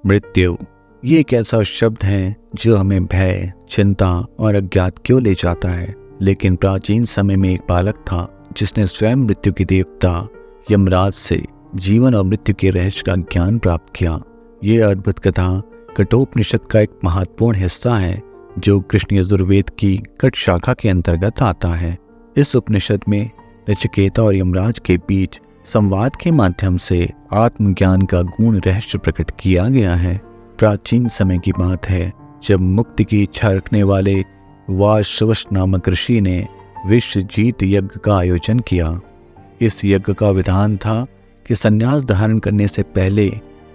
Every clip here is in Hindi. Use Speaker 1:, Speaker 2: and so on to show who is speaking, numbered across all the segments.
Speaker 1: मृत्यु ये एक ऐसा शब्द है जो हमें भय, चिंता और अज्ञात क्यों ले जाता है। लेकिन प्राचीन समय में एक बालक था जिसने स्वयं मृत्यु के देवता यमराज से जीवन और मृत्यु के रहस्य का ज्ञान प्राप्त किया। ये अद्भुत कथा कठोपनिषद का एक महत्वपूर्ण हिस्सा है जो कृष्ण यजुर्वेद की कट शाखा के अंतर्गत आता है। इस उपनिषद में नचिकेता और यमराज के बीच संवाद के माध्यम से आत्मज्ञान का गूढ़ रहस्य प्रकट किया गया है। प्राचीन समय की बात है जब मुक्ति की इच्छा रखने वाले वासवश नामक ऋषि ने विश्वजीत यज्ञ का आयोजन किया। इस यज्ञ का विधान था कि संन्यास धारण करने से पहले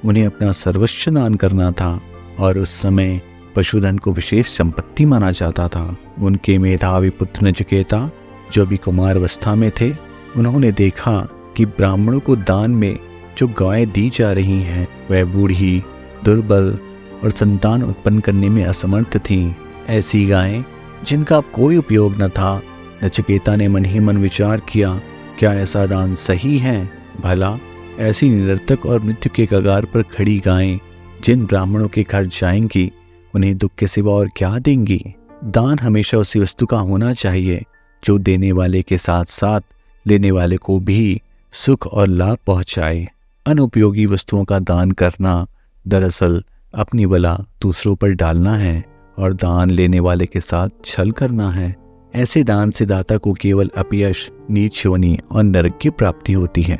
Speaker 1: उन्हें अपना सर्वस्व दान करना था और उस समय पशुधन को विशेष संपत्ति माना जाता था। उनके मेधावी पुत्र नचिकेता जो अभी कुमारावस्था में थे, उन्होंने देखा कि ब्राह्मणों को दान में जो गायें दी जा रही हैं वह बूढ़ी, दुर्बल और संतान उत्पन्न करने में असमर्थ थीं। ऐसी गायें जिनका अब कोई उपयोग न था। नचिकेता ने मन ही मन विचार किया, क्या ऐसा दान सही है? भला ऐसी निरर्थक और मृत्यु के कगार पर खड़ी गायें जिन ब्राह्मणों के घर जाएंगी उन्हें दुख के सिवा और क्या देंगी? दान हमेशा उसी वस्तु का होना चाहिए जो देने वाले के साथ साथ लेने वाले को भी सुख और लाभ पहुंचाए। अनुपयोगी वस्तुओं का दान करना दरअसल अपनी बला दूसरों पर डालना है और दान लेने वाले के साथ छल करना है। ऐसे दान से दाता को केवल अपयश, नीच योनि और नरक की प्राप्ति होती है।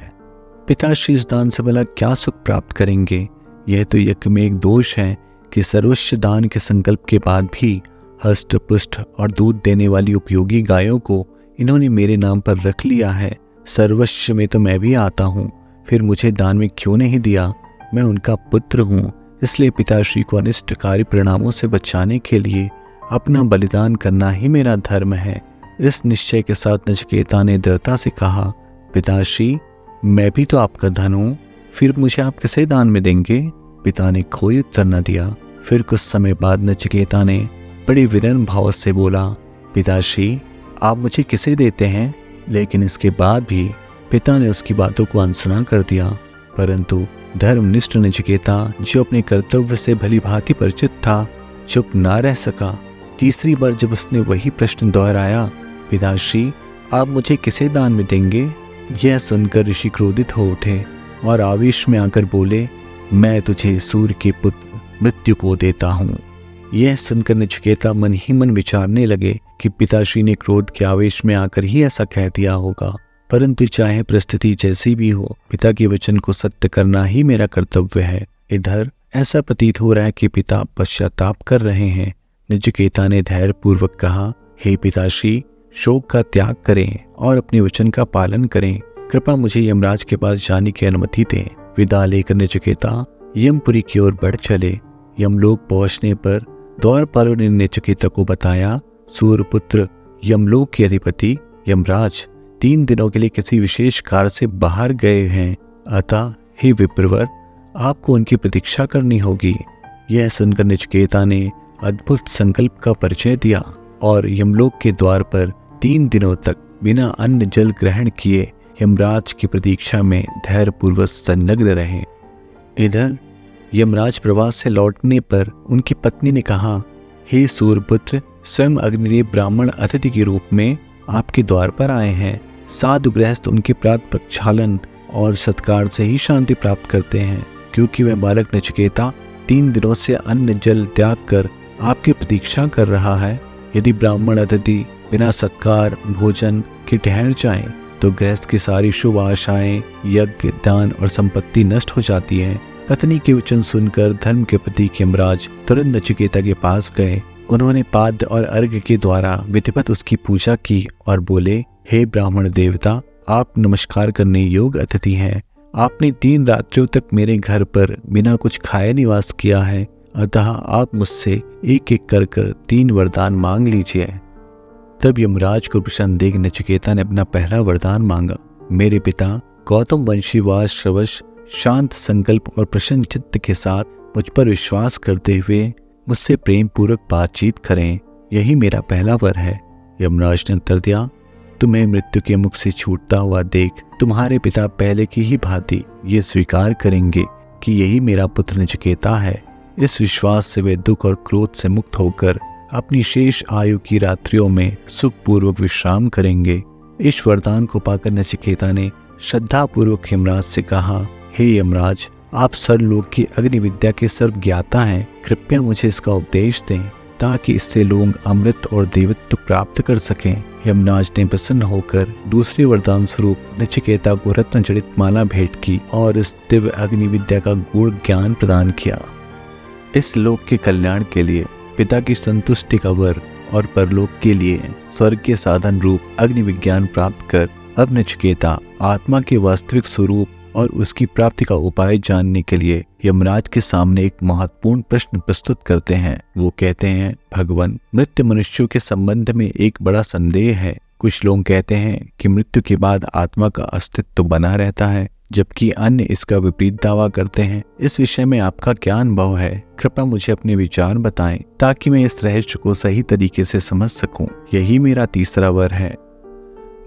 Speaker 1: पिताश्री इस दान से भला क्या सुख प्राप्त करेंगे? यह तो यज्ञ में एक दोष है कि सर्वस्व दान के संकल्प के बाद भी हष्ट पुष्ट और दूध देने वाली उपयोगी गायों को इन्होंने मेरे नाम पर रख लिया है। सर्वस्व में तो मैं भी आता हूँ, फिर मुझे दान में क्यों नहीं दिया? मैं उनका पुत्र हूँ, इसलिए पिताश्री को अनिष्टकारी परिणामों से बचाने के लिए अपना बलिदान करना ही मेरा धर्म है। इस निश्चय के साथ नचिकेता ने दृढ़ता से कहा, पिताश्री मैं भी तो आपका धन हूँ, फिर मुझे आप किसे दान में देंगे? पिता ने कोई उत्तर न दिया। फिर कुछ समय बाद नचिकेता ने बड़े विनम्र भाव से बोला, पिताश्री आप मुझे किसे देते हैं? लेकिन इसके बाद भी पिता ने उसकी बातों को अनसुना कर दिया। परंतु धर्मनिष्ठ नचिकेता जो अपने कर्तव्य से भली भांति परिचित था, चुप ना रह सका। तीसरी बार जब उसने वही प्रश्न दोहराया, पिताश्री आप मुझे किसे दान में देंगे? यह सुनकर ऋषि क्रोधित हो उठे और आवेश में आकर बोले, मैं तुझे सूर्य के पुत्र मृत्यु को देता हूँ। यह सुनकर नचिकेता मन ही मन विचारने लगे कि पिताश्री ने क्रोध के आवेश में आकर ही ऐसा कह दिया होगा। परंतु चाहे परिस्थिति जैसी भी हो, पिता के वचन को सत्य करना ही मेरा कर्तव्य है। इधर ऐसा प्रतीत हो रहा है कि पिता पश्चाताप कर रहे हैं। नचिकेता ने धैर्य पूर्वक कहा, हे पिताश्री शोक का त्याग करें और अपने वचन का पालन करें। कृपा मुझे यमराज के पास जाने की अनुमति दें। विदा लेकर नचिकेता यमपुरी की ओर बढ़ चले। यमलोक पहुंचने पर द्वारपालों ने नचिकेता को बताया, सूर्यपुत्र यमलोक के अधिपति यमराज 3 दिनों के लिए किसी विशेष कार्य से बाहर गए हैं, अतः हे विप्रवर आपको उनकी प्रतीक्षा करनी होगी। यह सुनकर नचिकेता ने अद्भुत संकल्प का परिचय दिया और यमलोक के द्वार पर 3 दिनों तक बिना अन्न जल ग्रहण किए यमराज की प्रतीक्षा में धैर्यपूर्वक संलग्न रहे। इधर यमराज प्रवास से लौटने पर उनकी पत्नी ने कहा, हे सूर्यपुत्र स्वयं अग्निदेव ब्राह्मण अतिथि के रूप में आपके द्वार पर आए हैं। साधु गृहस्थ उनके प्रात प्रक्षालन और सत्कार से ही शांति प्राप्त करते हैं, क्योंकि वह बालक नचिकेता 3 दिनों से अन्न जल त्याग कर आपकी प्रतीक्षा कर रहा है। यदि ब्राह्मण अतिथि बिना सत्कार भोजन के ठहर जाएं, तो गृहस्थ की सारी शुभ आशाएं, यज्ञ, दान और संपत्ति नष्ट हो जाती हैं। पत्नी के वचन सुनकर धर्म के प्रतीक यमराज तुरंत नचिकेता के पास गए। उन्होंने पाद्य और अर्घ्य के द्वारा विधिवत उसकी पूजा की और बोले, हे ब्राह्मण देवता आप नमस्कार करने योग्य अतिथि हैं। आपने 3 रात्रियों तक मेरे घर पर बिना कुछ खाए निवास किया है, अतः आप मुझसे एक एक कर 3 वरदान मांग लीजिए। तब यमराज को प्रसन्न देख नचिकेता ने अपना पहला वरदान मांगा, मेरे पिता गौतम वंशी वासवश शांत संकल्प और प्रसन्न चित्त के साथ मुझ पर विश्वास करते हुए मुझसे प्रेम पूर्वक बातचीत करें, यही मेरा पहला वर है। यमराज ने उत्तर दिया, तुम्हें मृत्यु के मुख से छूटता हुआ देख तुम्हारे पिता पहले की ही भांति ये स्वीकार करेंगे कि यही मेरा पुत्र नचिकेता है। इस विश्वास से वे दुख और क्रोध से मुक्त होकर अपनी शेष आयु की रात्रियों में सुखपूर्वक विश्राम करेंगे। इस वरदान को पाकर नचिकेता ने श्रद्धापूर्वक यमराज से कहा, हे यमराज, आप सर्वलोक की अग्नि विद्या के सर्व ज्ञाता हैं, कृपया मुझे इसका उपदेश दें ताकि इससे लोग अमृत और देवत्व प्राप्त कर सकें। यमराज ने प्रसन्न होकर दूसरे वरदान स्वरूप नचिकेता को रत्न जड़ित माला भेंट की और इस दिव्य अग्नि विद्या का गूढ़ ज्ञान प्रदान किया। इस लोक के कल्याण के लिए पिता की संतुष्टि का वर और परलोक के लिए स्वर्ग के साधन रूप अग्नि विज्ञान प्राप्त कर अब नचिकेता आत्मा के वास्तविक स्वरूप और उसकी प्राप्ति का उपाय जानने के लिए यमराज के सामने एक महत्वपूर्ण प्रश्न प्रस्तुत करते हैं। वो कहते हैं, भगवान, मृत्यु मनुष्यों के संबंध में एक बड़ा संदेह है। कुछ लोग कहते हैं कि मृत्यु के बाद आत्मा का अस्तित्व बना रहता है, जबकि अन्य इसका विपरीत दावा करते हैं। इस विषय में आपका क्या अनुभव है? कृपया मुझे अपने विचार बताएं ताकि मैं इस रहस्य को सही तरीके से समझ सकूं। यही मेरा तीसरा वर है।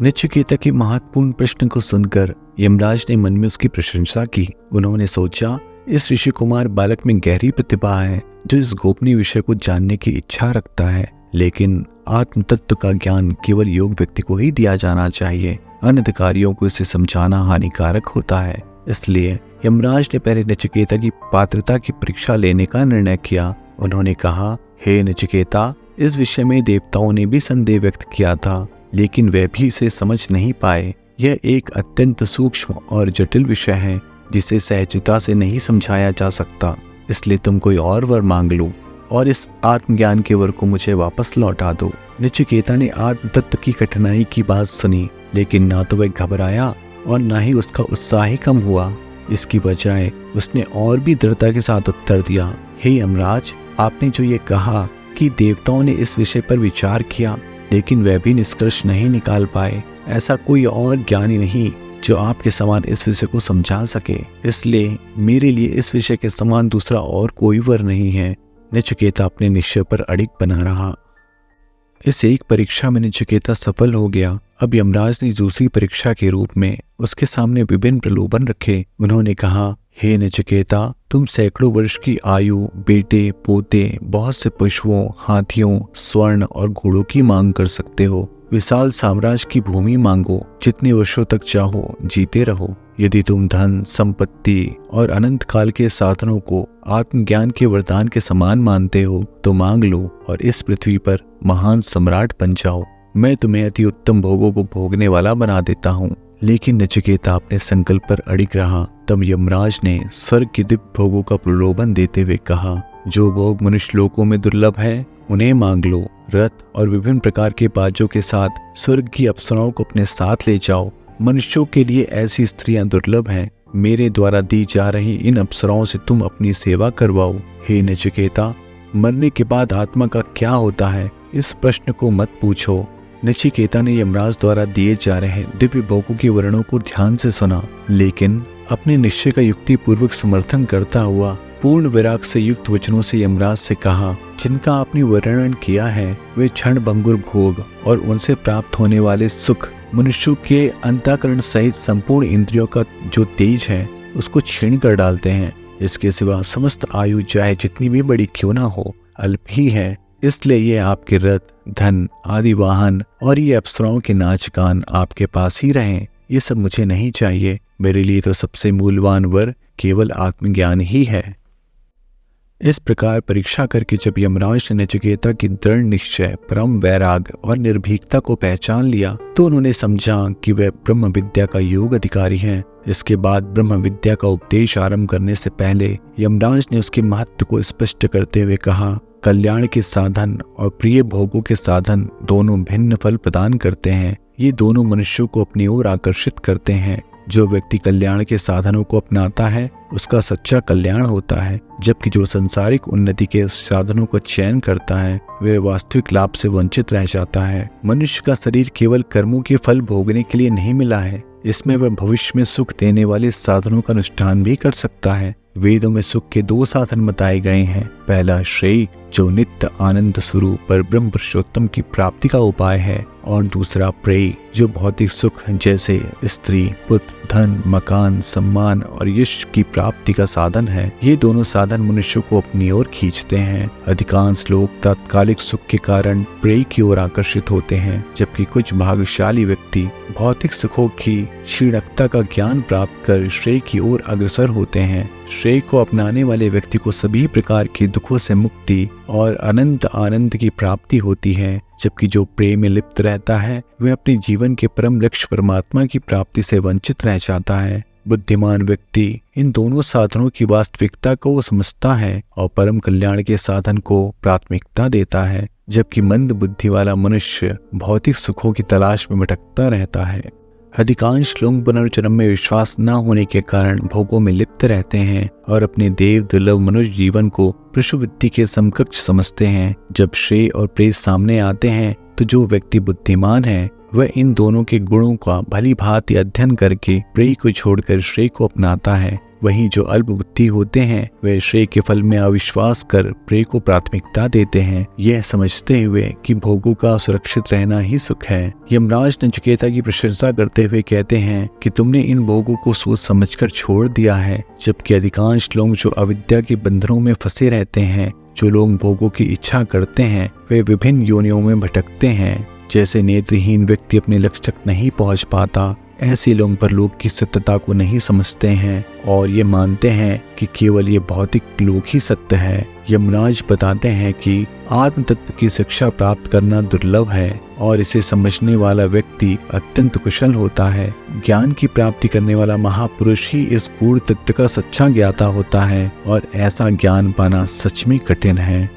Speaker 1: नचिकेता के महत्वपूर्ण प्रश्न को सुनकर यमराज ने मन में उसकी प्रशंसा की। उन्होंने सोचा, इस ऋषि कुमार बालक में गहरी प्रतिभा है जो इस गोपनीय विषय को जानने की इच्छा रखता है, लेकिन आत्म तत्व का ज्ञान केवल योग व्यक्ति को ही दिया जाना चाहिए। अनधिकारियों को इसे समझाना हानिकारक होता है। इसलिए यमराज ने पहले नचिकेता की पात्रता की परीक्षा लेने का निर्णय किया। उन्होंने कहा, हे नचिकेता, इस विषय में देवताओं ने भी संदेह व्यक्त किया था, लेकिन वे भी इसे समझ नहीं पाए। यह एक अत्यंत सूक्ष्म और जटिल विषय है जिसे सहजता से नहीं समझाया जा सकता। इसलिए तुम कोई और वर मांग लो और इस आत्मज्ञान के वर को मुझे वापस लौटा दो। नचिकेता ने आत्म तत्व की कठिनाई की बात सुनी, लेकिन ना तो वह घबराया और ना ही उसका उत्साह ही कम हुआ। इसकी बजाय उसने और भी दृढ़ता के साथ उत्तर दिया, हे यमराज, आपने जो ये कहा कि देवताओं ने इस विषय पर विचार किया लेकिन वह भी निष्कर्ष नहीं निकाल पाए, ऐसा कोई और ज्ञानी नहीं जो आपके समान इस विषय को समझा सके। इसलिए मेरे लिए इस विषय के समान दूसरा और कोई वर नहीं है। नचिकेता अपने निश्चय पर अड़िग बना रहा। इस एक परीक्षा में नचिकेता सफल हो गया। अब यमराज ने दूसरी परीक्षा के रूप में उसके सामने विभिन्न प्रलोभन रखे। उन्होंने कहा, हे नचिकेता, तुम सैकड़ों वर्ष की आयु, बेटे, पोते, बहुत से पशुओं, हाथियों, स्वर्ण और घोड़ों की मांग कर सकते हो। विशाल साम्राज्य की भूमि मांगो, जितने वर्षों तक चाहो जीते रहो। यदि तुम धन, संपत्ति और अनंत काल के साधनों को आत्मज्ञान के वरदान के समान मानते हो तो मांग लो और इस पृथ्वी पर महान सम्राट बन जाओ। मैं तुम्हें अति उत्तम भोगों को भोगने वाला बना देता हूँ। लेकिन नचिकेता अपने संकल्प पर अड़िग रहा। तब यमराज ने स्वर्ग के दिव्य भोगों का प्रलोभन देते हुए कहा, जो भोग मनुष्य लोकों में दुर्लभ है उन्हें मांग लो। रथ और विभिन्न प्रकार के बाजों के साथ स्वर्ग की अप्सराओं को अपने साथ ले जाओ। मनुष्यों के लिए ऐसी स्त्रियां दुर्लभ हैं। मेरे द्वारा दी जा रही इन अप्सराओं से तुम अपनी सेवा करवाओ। हे नचिकेता, मरने के बाद आत्मा का क्या होता है, इस प्रश्न को मत पूछो। नचिकेता ने यमराज द्वारा दिए जा रहे दिव्य भोगों के वर्णों को ध्यान से सुना, लेकिन अपने निश्चय का युक्ति पूर्वक समर्थन करता हुआ पूर्ण विराग से युक्त वचनों से यमराज से कहा, जिनका आपने वर्णन किया है वे क्षण भंगुर भोग और उनसे प्राप्त होने वाले सुख मनुष्यों के अंतःकरण सहित संपूर्ण इंद्रियों का जो तेज है उसको छीन कर डालते हैं। इसके सिवा समस्त आयु चाहे जितनी भी बड़ी क्यों ना हो, अल्प ही है। इसलिए ये आपके रथ, धन आदि वाहन और ये अप्सराओं के नाच गान आपके पास ही रहें। ये सब मुझे नहीं चाहिए। मेरे लिए तो सबसे मूल्यवान वर केवल आत्मज्ञान ही है। इस प्रकार परीक्षा करके जब यमराज ने नचिकेता की दृढ़ निश्चय, परम वैराग और निर्भीकता को पहचान लिया तो उन्होंने समझा कि वह ब्रह्म विद्या का योग अधिकारी है। इसके बाद ब्रह्म विद्या का उपदेश आरंभ करने से पहले यमराज ने उसके महत्व को स्पष्ट करते हुए कहा, कल्याण के साधन और प्रिय भोगों के साधन दोनों भिन्न फल प्रदान करते हैं। ये दोनों मनुष्यों को अपनी ओर आकर्षित करते हैं। जो व्यक्ति कल्याण के साधनों को अपनाता है उसका सच्चा कल्याण होता है, जबकि जो संसारिक उन्नति के साधनों का चयन करता है वह वास्तविक लाभ से वंचित रह जाता है। मनुष्य का शरीर केवल कर्मों के फल भोगने के लिए नहीं मिला है, इसमें वह भविष्य में सुख देने वाले साधनों का अनुष्ठान भी कर सकता है। वेदों में सुख के दो साधन बताए गए हैं। पहला श्रेय, जो नित्य आनंद स्वरूप पर ब्रह्म पुरुषोत्तम की प्राप्ति का उपाय है, और दूसरा प्रेय जो भौतिक सुख जैसे स्त्री, पुत्र, धन, मकान, सम्मान और यश की प्राप्ति का साधन है। ये दोनों साधन मनुष्य को अपनी ओर खींचते हैं। अधिकांश लोग तात्कालिक सुख के कारण प्रेय की ओर आकर्षित होते हैं, जबकि कुछ भाग्यशाली व्यक्ति भौतिक सुखों की क्षीणता का ज्ञान प्राप्त कर श्रेय की ओर अग्रसर होते हैं। श्रेय को अपनाने वाले व्यक्ति को सभी प्रकार के दुखों से मुक्ति और अनंत आनंद की प्राप्ति होती है, जबकि जो प्रेम में लिप्त रहता है वह अपने जीवन के परम लक्ष्य परमात्मा की प्राप्ति से वंचित रह जाता है। बुद्धिमान व्यक्ति इन दोनों साधनों की वास्तविकता को समझता है और परम कल्याण के साधन को प्राथमिकता देता है, जबकि मंद बुद्धि वाला मनुष्य भौतिक सुखों की तलाश में भटकता रहता है। अधिकांश लोग पुनर्जन्म में विश्वास न होने के कारण भोगों में लिप्त रहते हैं और अपने देव दुर्लभ मनुष्य जीवन को पशुवृत्ति के समकक्ष समझते हैं। जब श्रेय और प्रेय सामने आते हैं तो जो व्यक्ति बुद्धिमान है वह इन दोनों के गुणों का भली भांति अध्ययन करके प्रेय को छोड़कर श्रेय को अपनाता है। वहीं जो अल्प बुद्धि होते हैं वे श्रेय के फल में अविश्वास कर प्रेय को प्राथमिकता देते हैं, यह समझते हुए कि भोगों का सुरक्षित रहना ही सुख है। यमराज नचिकेता की प्रशंसा करते हुए कहते हैं कि तुमने इन भोगों को सोच समझकर छोड़ दिया है, जबकि अधिकांश लोग जो अविद्या के बंधनों में फंसे रहते हैं, जो लोग भोगों की इच्छा करते हैं, वे विभिन्न योनियों में भटकते हैं। जैसे नेत्रहीन व्यक्ति अपने लक्ष्य तक नहीं पहुंच पाता, ऐसे लोग परलोक की सत्यता को नहीं समझते हैं और ये मानते हैं कि केवल ये भौतिक लोक ही सत्य है। यमराज बताते हैं कि आत्म तत्व की शिक्षा प्राप्त करना दुर्लभ है और इसे समझने वाला व्यक्ति अत्यंत कुशल होता है। ज्ञान की प्राप्ति करने वाला महापुरुष ही इस गूढ़ तत्व का सच्चा ज्ञाता होता है और ऐसा ज्ञान पाना सच में कठिन है।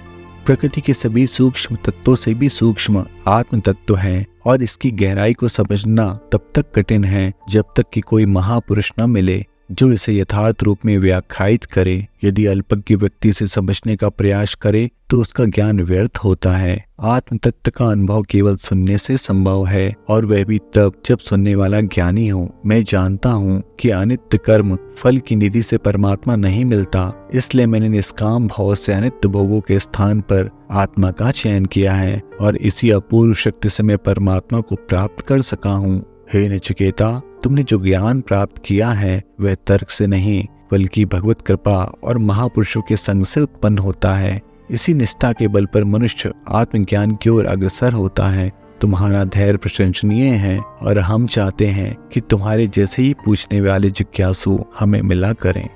Speaker 1: प्रकृति के सभी सूक्ष्म तत्वों से भी सूक्ष्म आत्म तत्व है और इसकी गहराई को समझना तब तक कठिन है जब तक कि कोई महापुरुष न मिले जो इसे यथार्थ रूप में व्याख्यायित करे। यदि अल्पज्ञ व्यक्ति से समझने का प्रयास करे तो उसका ज्ञान व्यर्थ होता है। आत्म तत्व का अनुभव केवल सुनने से संभव है और वह भी तब जब सुनने वाला ज्ञानी हो। मैं जानता हूँ कि अनित्य कर्म फल की निधि से परमात्मा नहीं मिलता, इसलिए मैंने निष्काम भाव से अनित्य भोगों के स्थान पर आत्मा का चयन किया है और इसी अपूर्व शक्ति से मैं परमात्मा को प्राप्त कर सका हूँ। हे नचिकेता, तुमने जो ज्ञान प्राप्त किया है वह तर्क से नहीं बल्कि भगवत कृपा और महापुरुषों के संग से उत्पन्न होता है। इसी निष्ठा के बल पर मनुष्य आत्मज्ञान की ओर अग्रसर होता है। तुम्हारा धैर्य प्रशंसनीय है और हम चाहते हैं कि तुम्हारे जैसे ही पूछने वाले जिज्ञासु हमें मिला करें।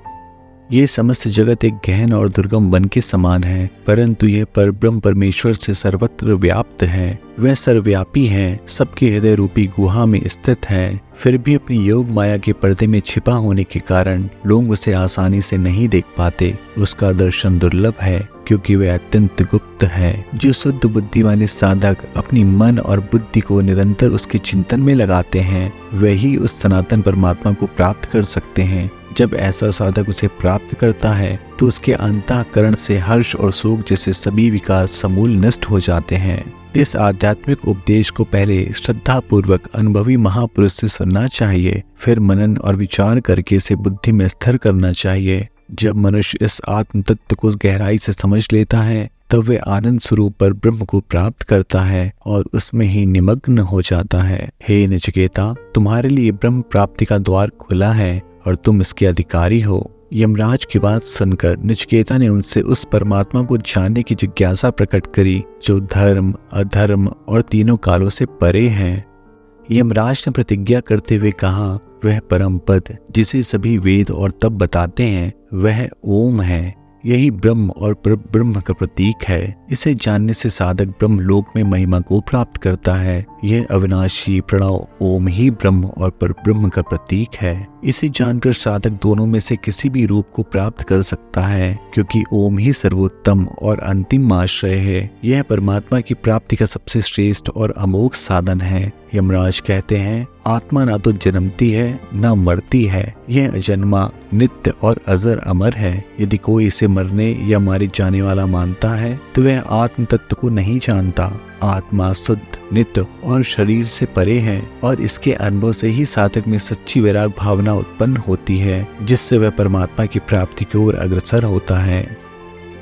Speaker 1: ये समस्त जगत एक गहन और दुर्गम वन के समान है, परंतु यह परब्रह्म परमेश्वर से सर्वत्र व्याप्त है। वह सर्वव्यापी है, सबके हृदय रूपी गुहा में स्थित है। फिर भी अपनी योग माया के पर्दे में छिपा होने के कारण लोग उसे आसानी से नहीं देख पाते। उसका दर्शन दुर्लभ है क्योंकि वह अत्यंत गुप्त है। जो शुद्ध बुद्धि वाले साधक अपनी मन और बुद्धि को निरंतर उसके चिंतन में लगाते हैं वही उस सनातन परमात्मा को प्राप्त कर सकते हैं। जब ऐसा साधक उसे प्राप्त करता है तो उसके अंतःकरण से हर्ष और शोक जैसे सभी विकार समूल नष्ट हो जाते हैं। इस आध्यात्मिक उपदेश को पहले श्रद्धा पूर्वक अनुभवी महापुरुष से सुनना चाहिए, फिर मनन और विचार करके इसे बुद्धि में स्थिर करना चाहिए। जब मनुष्य इस आत्म तत्व को गहराई से समझ लेता है तब वह आनंद स्वरूप पर ब्रह्म को प्राप्त करता है और उसमें ही निमग्न हो जाता है। हे नचिकेता, तुम्हारे लिए ब्रह्म प्राप्ति का द्वार खुला है और तुम इसके अधिकारी हो। यमराज की बात सुनकर नचिकेता ने उनसे उस परमात्मा को जानने की जिज्ञासा प्रकट करी जो धर्म, अधर्म और तीनों कालों से परे है। यमराज ने प्रतिज्ञा करते हुए कहा, वह परम पद जिसे सभी वेद और तप बताते हैं वह ओम है। यही ब्रह्म और ब्रह्म का प्रतीक है। इसे जानने से साधक ब्रह्म लोक में महिमा को प्राप्त करता है। यह अविनाशी प्रणव ओम ही ब्रह्म और परब्रह्म का प्रतीक है। इसे जानकर साधक दोनों में से किसी भी रूप को प्राप्त कर सकता है, क्योंकि ओम ही सर्वोत्तम और अंतिम आश्रय है। यह परमात्मा की प्राप्ति का सबसे श्रेष्ठ और अमोघ साधन है। यमराज कहते हैं, आत्मा ना तो जन्मती है ना मरती है, यह अजन्मा, नित्य और अजर अमर है। यदि कोई इसे मरने या मारे जाने वाला मानता है तो वह आत्म तत्व को नहीं जानता। आत्मा शुद्ध, नित्य और शरीर से परे है और इसके अनुभव से ही साधक में सच्ची वैराग भावना उत्पन्न होती है, जिससे वह परमात्मा की प्राप्ति की ओर अग्रसर होता है।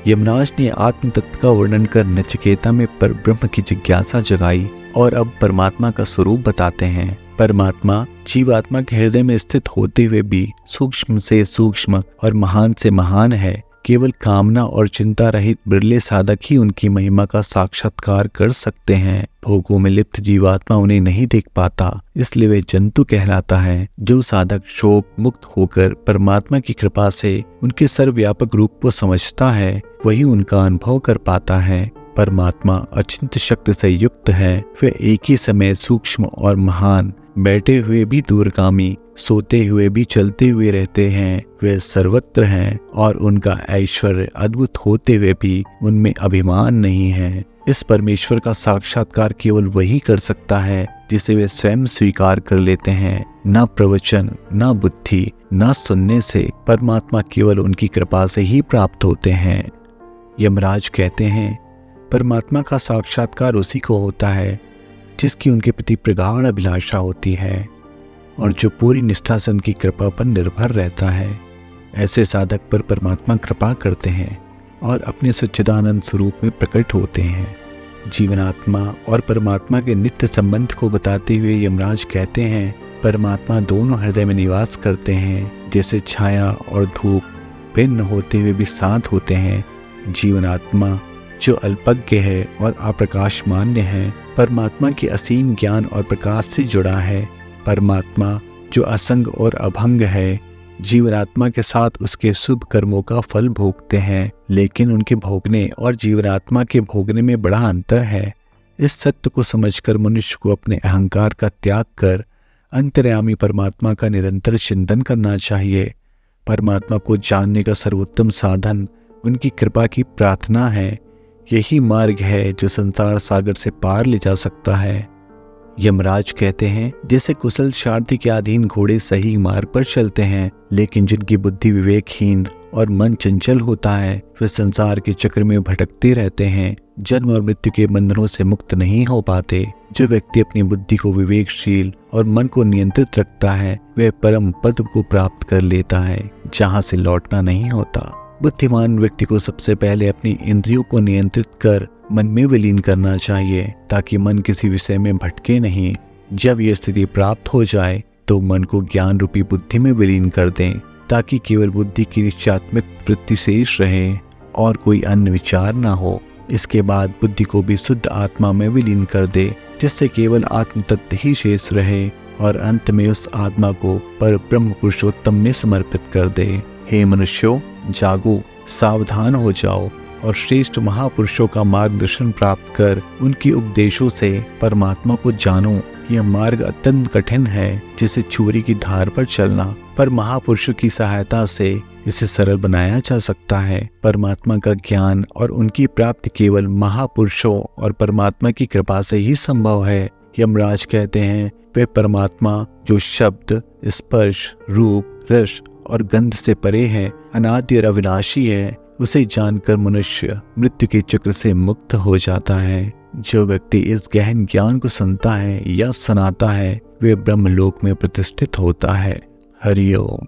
Speaker 1: यमराज ने आत्म तत्व का वर्णन कर नचिकेता में परब्रह्म की जिज्ञासा जगाई। और अब परमात्मा का स्वरूप बताते हैं। परमात्मा जीवात्मा के हृदय में स्थित होते हुए भी सूक्ष्म से सूक्ष्म और महान से महान है। केवल कामना और चिंता रहित बिरले साधक ही उनकी महिमा का साक्षात्कार कर सकते हैं। भोगों में लिप्त जीवात्मा उन्हें नहीं देख पाता, इसलिए वे जंतु कहलाता है। जो साधक शोक मुक्त होकर परमात्मा की कृपा से उनके सर्वव्यापक रूप को समझता है, वही उनका अनुभव कर पाता है। परमात्मा अचिंत्य शक्ति से युक्त है। वे एक ही समय सूक्ष्म और महान, बैठे हुए भी दूरगामी, सोते हुए भी चलते हुए रहते हैं। वे सर्वत्र हैं और उनका ऐश्वर्य अद्भुत होते हुए भी उनमें अभिमान नहीं है। इस परमेश्वर का साक्षात्कार केवल वही कर सकता है जिसे वे स्वयं स्वीकार कर लेते हैं। ना प्रवचन, ना बुद्धि, ना सुनने से परमात्मा केवल उनकी कृपा से ही प्राप्त होते हैं। यमराज कहते हैं, परमात्मा का साक्षात्कार उसी को होता है जिसकी उनके प्रति प्रगाढ़ अभिलाषा होती है और जो पूरी निष्ठा से उनकी कृपा पर निर्भर रहता है। ऐसे साधक पर परमात्मा कृपा करते हैं और अपने सच्चिदानंद स्वरूप में प्रकट होते हैं। जीवनात्मा और परमात्मा के नित्य संबंध को बताते हुए यमराज कहते हैं, परमात्मा दोनों हृदय में निवास करते हैं। जैसे छाया और धूप भिन्न होते हुए भी साथ होते हैं। जीवनात्मा जो अल्पज्ञ है और अप्रकाशमान्य है, परमात्मा के असीम ज्ञान और प्रकाश से जुड़ा है। परमात्मा जो असंग और अभंग है, जीवनात्मा के साथ उसके शुभ कर्मों का फल भोगते हैं, लेकिन उनके भोगने और जीवनात्मा के भोगने में बड़ा अंतर है। इस सत्य को समझकर मनुष्य को अपने अहंकार का त्याग कर अंतर्यामी परमात्मा का निरंतर चिंतन करना चाहिए। परमात्मा को जानने का सर्वोत्तम साधन उनकी कृपा की प्रार्थना है। यही मार्ग है जो संसार सागर से पार ले जा सकता है। यमराज कहते हैं, जैसे कुशल सारथी के अधीन घोड़े सही मार्ग पर चलते हैं, लेकिन जिनकी बुद्धि विवेकहीन और मन चंचल होता है, वे संसार के चक्र में भटकते रहते हैं, जन्म और मृत्यु के बंधनों से मुक्त नहीं हो पाते। जो व्यक्ति अपनी बुद्धि को विवेकशील और मन को नियंत्रित रखता है, वह परम पद को प्राप्त कर लेता है, जहाँ से लौटना नहीं होता। बुद्धिमान व्यक्ति को सबसे पहले अपनी इंद्रियों को नियंत्रित कर मन में विलीन करना चाहिए, ताकि मन किसी विषय में भटके नहीं। जब यह स्थिति प्राप्त हो जाए तो मन को ज्ञान रूपी बुद्धि में विलीन कर दें, ताकि केवल बुद्धि की निश्चयात्मक वृत्ति शेष रहे और कोई अन्य विचार ना हो। इसके बाद बुद्धि को भी शुद्ध आत्मा में विलीन कर दे, जिससे केवल आत्म तत्व ही शेष रहे और अंत में उस आत्मा को पर ब्रह्म पुरुषोत्तम में समर्पित कर दे। हे मनुष्यों, जागो, सावधान हो जाओ और श्रेष्ठ महापुरुषों का मार्गदर्शन प्राप्त कर उनके उपदेशों से परमात्मा को जानो। यह मार्ग अत्यंत कठिन है, जिसे छुरी की धार पर चलना, पर महापुरुषों की सहायता से इसे सरल बनाया जा सकता है। परमात्मा का ज्ञान और उनकी प्राप्ति केवल महापुरुषों और परमात्मा की कृपा से ही संभव है। यमराज कहते हैं, वे परमात्मा जो शब्द, स्पर्श, रूप, रस और गंध से परे है, अनादि और अविनाशी है, उसे जानकर मनुष्य मृत्यु के चक्र से मुक्त हो जाता है। जो व्यक्ति इस गहन ज्ञान को सुनता है या सुनाता है, वे ब्रह्मलोक में प्रतिष्ठित होता है। हरि ओम।